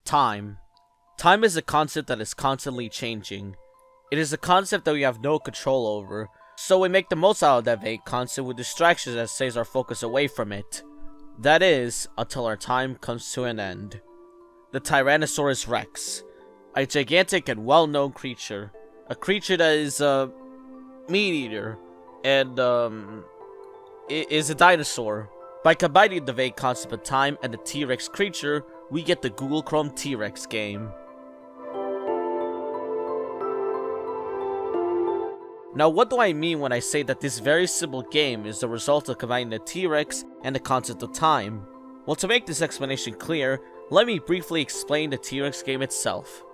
Time. Time is a concept that is constantly changing. It is a concept that we have no control over, so we make the most out of that vague concept with distractions that saves our focus away from it. That is, until our time comes to an end. The Tyrannosaurus Rex. A gigantic and well-known creature. A creature that is a meat-eater, and is a dinosaur. By combining the vague concept of time and the T-Rex creature, we get the Google Chrome T-Rex game. Now, what do I mean when I say that this very simple game is the result of combining the T-Rex and the concept of time? Well, to make this explanation clear, let me briefly explain the T-Rex game itself.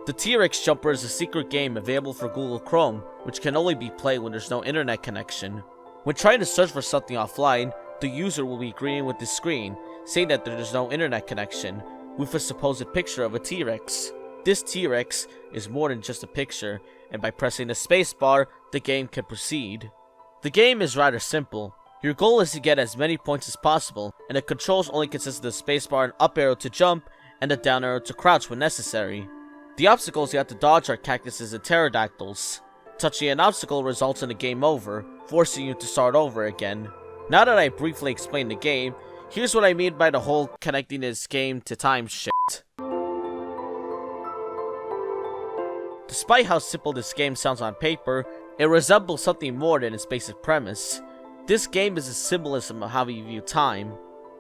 The T-Rex Jumper is a secret game available for Google Chrome, which can only be played when there's no internet connection. When trying to search for something offline, the user will be greeted with this screen, saying that there is no internet connection, with a supposed picture of a T-Rex. This T-Rex is more than just a picture, and by pressing the spacebar, the game can proceed. The game is rather simple. Your goal is to get as many points as possible, and the controls only consist of the spacebar and up arrow to jump, and the down arrow to crouch when necessary. The obstacles you have to dodge are cactuses and pterodactyls. Touching an obstacle results in a game over, forcing you to start over again. Now that I briefly explained the game, here's what I mean by the whole connecting this game to time shit. Despite how simple this game sounds on paper, it resembles something more than its basic premise. This game is a symbolism of how we view time.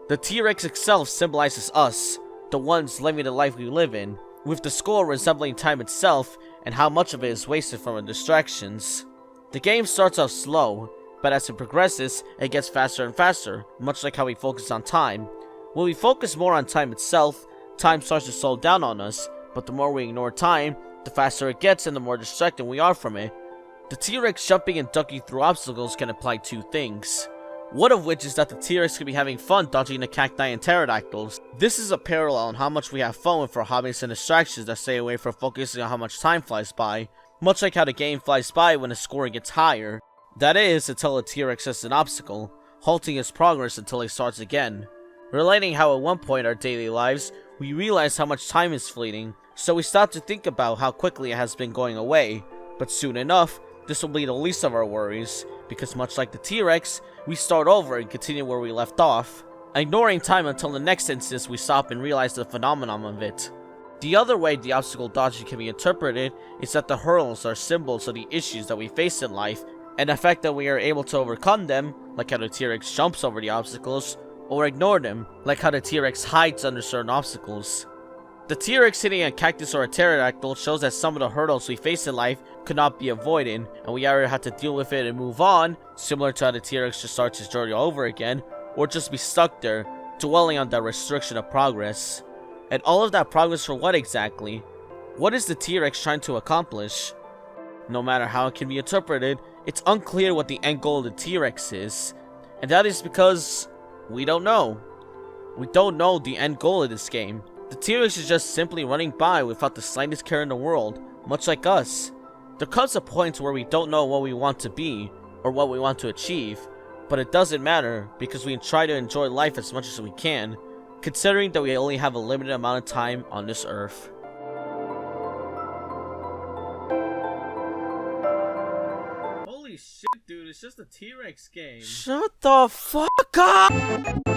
The T-Rex itself symbolizes us, the ones living the life we live in, with the score resembling time itself and how much of it is wasted from our distractions. The game starts off slow, but as it progresses, it gets faster and faster, much like how we focus on time. When we focus more on time itself, time starts to slow down on us, but the more we ignore time, the faster it gets and the more distracted we are from it. The T-Rex jumping and ducking through obstacles can imply two things. One of which is that the T-Rex can be having fun dodging the cacti and pterodactyls. This is a parallel on how much we have fun with our hobbies and distractions that stay away from focusing on how much time flies by, much like how the game flies by when the score gets higher. That is, until the T-Rex hits an obstacle, halting its progress until it starts again. Relating how at one point in our daily lives, we realize how much time is fleeting, so we stop to think about how quickly it has been going away, but soon enough, this will be the least of our worries, because much like the T-Rex, we start over and continue where we left off, ignoring time until the next instance we stop and realize the phenomenon of it. The other way the obstacle dodging can be interpreted is that the hurdles are symbols of the issues that we face in life, and the fact that we are able to overcome them, like how the T-Rex jumps over the obstacles, or ignore them, like how the T-Rex hides under certain obstacles. The T-Rex hitting a cactus or a pterodactyl shows that some of the hurdles we face in life could not be avoided, and we either have to deal with it and move on, similar to how the T-Rex just starts his journey over again, or just be stuck there, dwelling on that restriction of progress. And all of that progress for what exactly? What is the T-Rex trying to accomplish? No matter how it can be interpreted, it's unclear what the end goal of the T-Rex is, and that is because we don't know. We don't know the end goal of this game. The T-Rex is just simply running by without the slightest care in the world, much like us. There comes a point where we don't know what we want to be, or what we want to achieve, but it doesn't matter because we try to enjoy life as much as we can, considering that we only have a limited amount of time on this earth. Holy shit, dude, it's just a T-Rex game. Shut the fuck up!